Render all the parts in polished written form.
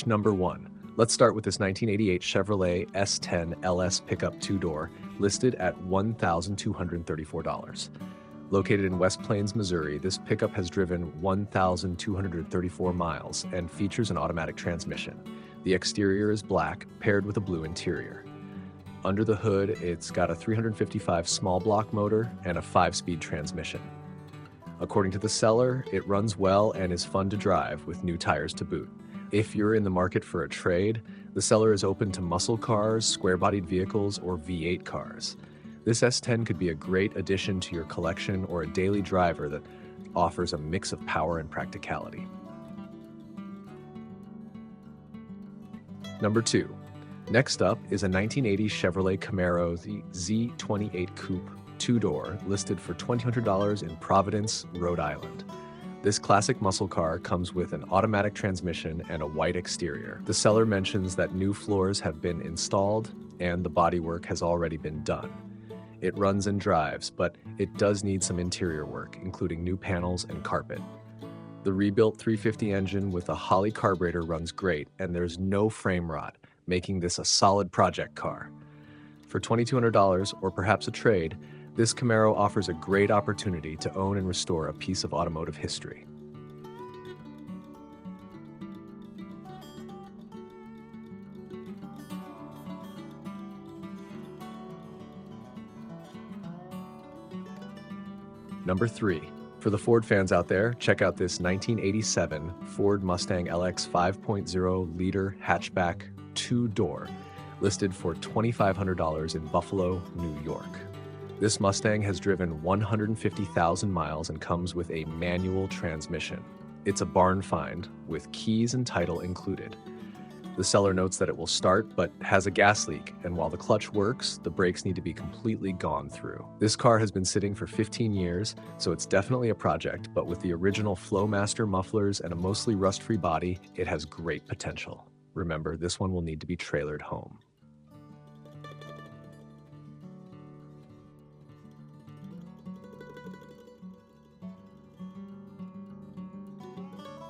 Number 1. Let's start with this 1988 Chevrolet S10 LS pickup two-door, listed at $1,234. Located in West Plains, Missouri, this pickup has driven 1,234 miles and features an automatic transmission. The exterior is black, paired with a blue interior. Under the hood, it's got a 355 small block motor and a 5-speed transmission. According to the seller, it runs well and is fun to drive with new tires to boot. If you're in the market for a trade, the seller is open to muscle cars, square-bodied vehicles, or V8 cars. This S10 could be a great addition to your collection or a daily driver that offers a mix of power and practicality. Number 2. Next up is a 1980 Chevrolet Camaro Z28 Coupe two-door, listed for $2,200 in Providence, Rhode Island. This classic muscle car comes with an automatic transmission and a white exterior. The seller mentions that new floors have been installed and the bodywork has already been done. It runs and drives, but it does need some interior work, including new panels and carpet. The rebuilt 350 engine with a Holley carburetor runs great, and there's no frame rot, making this a solid project car. For $2,200 or perhaps a trade, this Camaro offers a great opportunity to own and restore a piece of automotive history. Number 3. For the Ford fans out there, check out this 1987 Ford Mustang LX 5.0-liter hatchback two-door, listed for $2,500 in Buffalo, New York. This Mustang has driven 150,000 miles and comes with a manual transmission. It's a barn find, with keys and title included. The seller notes that it will start, but has a gas leak, and while the clutch works, the brakes need to be completely gone through. This car has been sitting for 15 years, so it's definitely a project, but with the original Flowmaster mufflers and a mostly rust-free body, it has great potential. Remember, this one will need to be trailered home.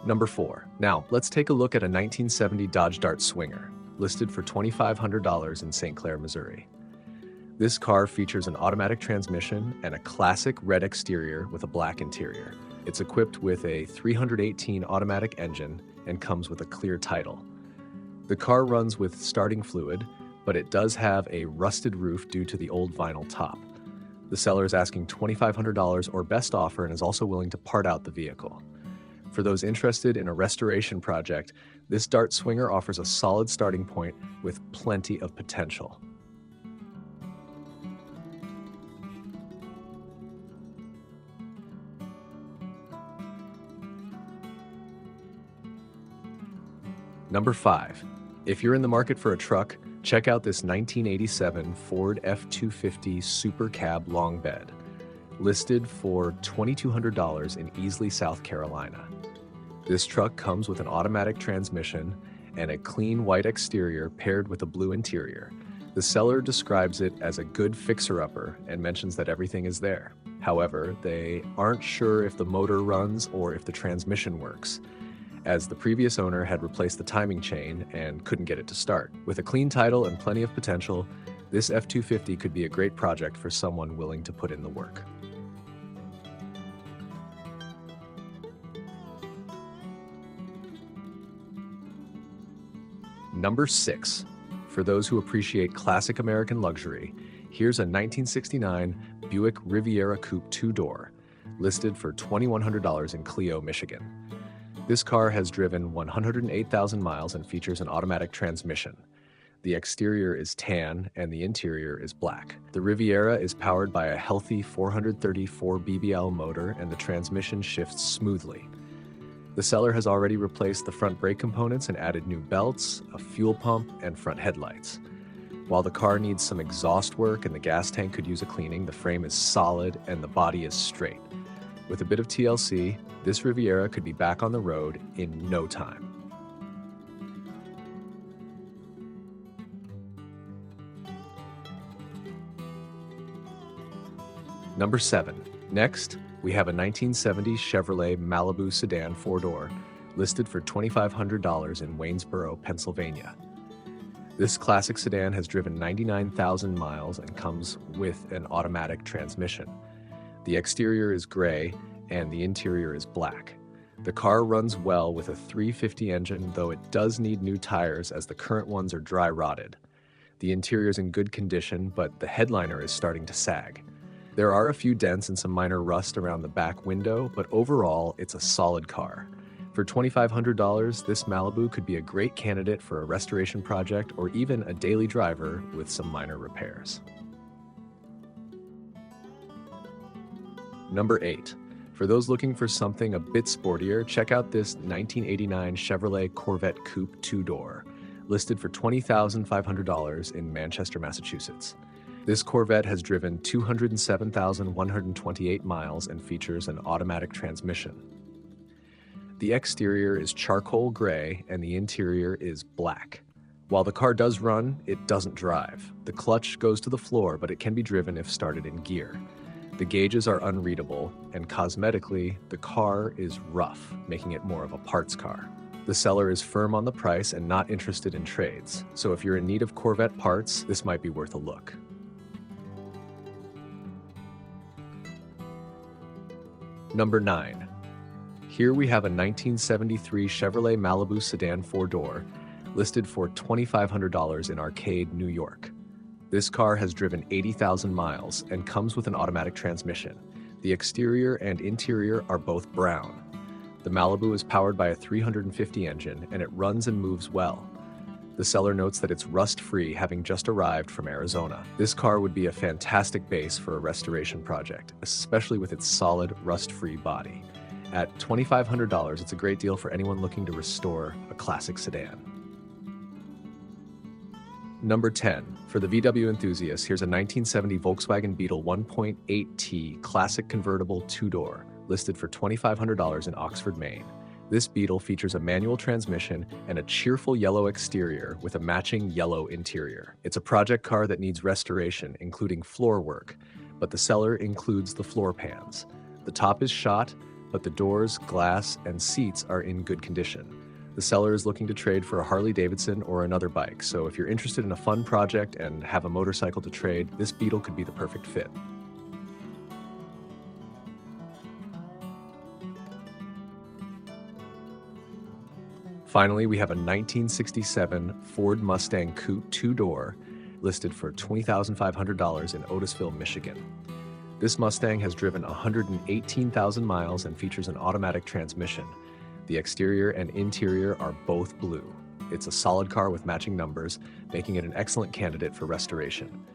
Number 4. Now, let's take a look at a 1970 Dodge Dart Swinger, listed for $2,500 in St. Clair, Missouri. This car features an automatic transmission and a classic red exterior with a black interior. It's equipped with a 318 automatic engine and comes with a clear title. The car runs with starting fluid, but it does have a rusted roof due to the old vinyl top. The seller is asking $2,500 or best offer and is also willing to part out the vehicle. For those interested in a restoration project, this Dart Swinger offers a solid starting point with plenty of potential. Number 5. If you're in the market for a truck, check out this 1987 Ford F250 Super Cab long bed, listed for $2,200 in Easley, South Carolina. This truck comes with an automatic transmission and a clean white exterior paired with a blue interior. The seller describes it as a good fixer-upper and mentions that everything is there. However, they aren't sure if the motor runs or if the transmission works, as the previous owner had replaced the timing chain and couldn't get it to start. With a clean title and plenty of potential, this F250 could be a great project for someone willing to put in the work. Number 6. For those who appreciate classic American luxury, here's a 1969 Buick Riviera Coupe two-door, listed for $2,100 in Clio, Michigan. This car has driven 108,000 miles and features an automatic transmission. The exterior is tan and the interior is black. The Riviera is powered by a healthy 434 BBL motor and the transmission shifts smoothly. The seller has already replaced the front brake components and added new belts, a fuel pump, and front headlights. While the car needs some exhaust work and the gas tank could use a cleaning, the frame is solid and the body is straight. With a bit of TLC, this Riviera could be back on the road in no time. Number 7. Next, we have a 1970 Chevrolet Malibu sedan four-door, listed for $2,500 in Waynesboro, Pennsylvania. This classic sedan has driven 99,000 miles and comes with an automatic transmission. The exterior is gray and the interior is black. The car runs well with a 350 engine, though it does need new tires as the current ones are dry rotted. The interior is in good condition, but the headliner is starting to sag. There are a few dents and some minor rust around the back window, but overall, it's a solid car. For $2,500, this Malibu could be a great candidate for a restoration project or even a daily driver with some minor repairs. Number 8. For those looking for something a bit sportier, check out this 1989 Chevrolet Corvette Coupe 2-door, listed for $20,500 in Manchester, Massachusetts. This Corvette has driven 207,128 miles and features an automatic transmission. The exterior is charcoal gray and the interior is black. While the car does run, it doesn't drive. The clutch goes to the floor, but it can be driven if started in gear. The gauges are unreadable, and cosmetically, the car is rough, making it more of a parts car. The seller is firm on the price and not interested in trades, so if you're in need of Corvette parts, this might be worth a look. Number 9. Here we have a 1973 Chevrolet Malibu sedan 4-door, listed for $2,500 in Arcade, New York. This car has driven 80,000 miles and comes with an automatic transmission. The exterior and interior are both brown. The Malibu is powered by a 350 engine and it runs and moves well. The seller notes that it's rust-free, having just arrived from Arizona. This car would be a fantastic base for a restoration project, especially with its solid, rust-free body. At $2,500, it's a great deal for anyone looking to restore a classic sedan. Number 10. For the VW enthusiast, here's a 1970 Volkswagen Beetle 1.8T classic convertible 2-door, listed for $2,500 in Oxford, Maine. This Beetle features a manual transmission and a cheerful yellow exterior with a matching yellow interior. It's a project car that needs restoration, including floor work, but the seller includes the floor pans. The top is shot, but the doors, glass, and seats are in good condition. The seller is looking to trade for a Harley-Davidson or another bike, so if you're interested in a fun project and have a motorcycle to trade, this Beetle could be the perfect fit. Finally, we have a 1967 Ford Mustang Coupe 2-door, listed for $20,500 in Otisville, Michigan. This Mustang has driven 118,000 miles and features an automatic transmission. The exterior and interior are both blue. It's a solid car with matching numbers, making it an excellent candidate for restoration.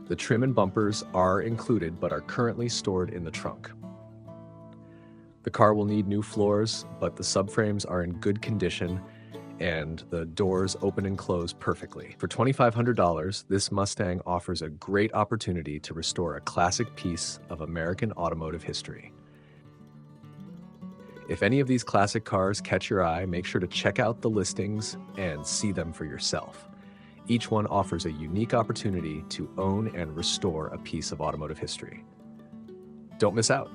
The trim and bumpers are included but are currently stored in the trunk. The car will need new floors, but the subframes are in good condition and the doors open and close perfectly. For $2,500, this Mustang offers a great opportunity to restore a classic piece of American automotive history. If any of these classic cars catch your eye, make sure to check out the listings and see them for yourself. Each one offers a unique opportunity to own and restore a piece of automotive history. Don't miss out.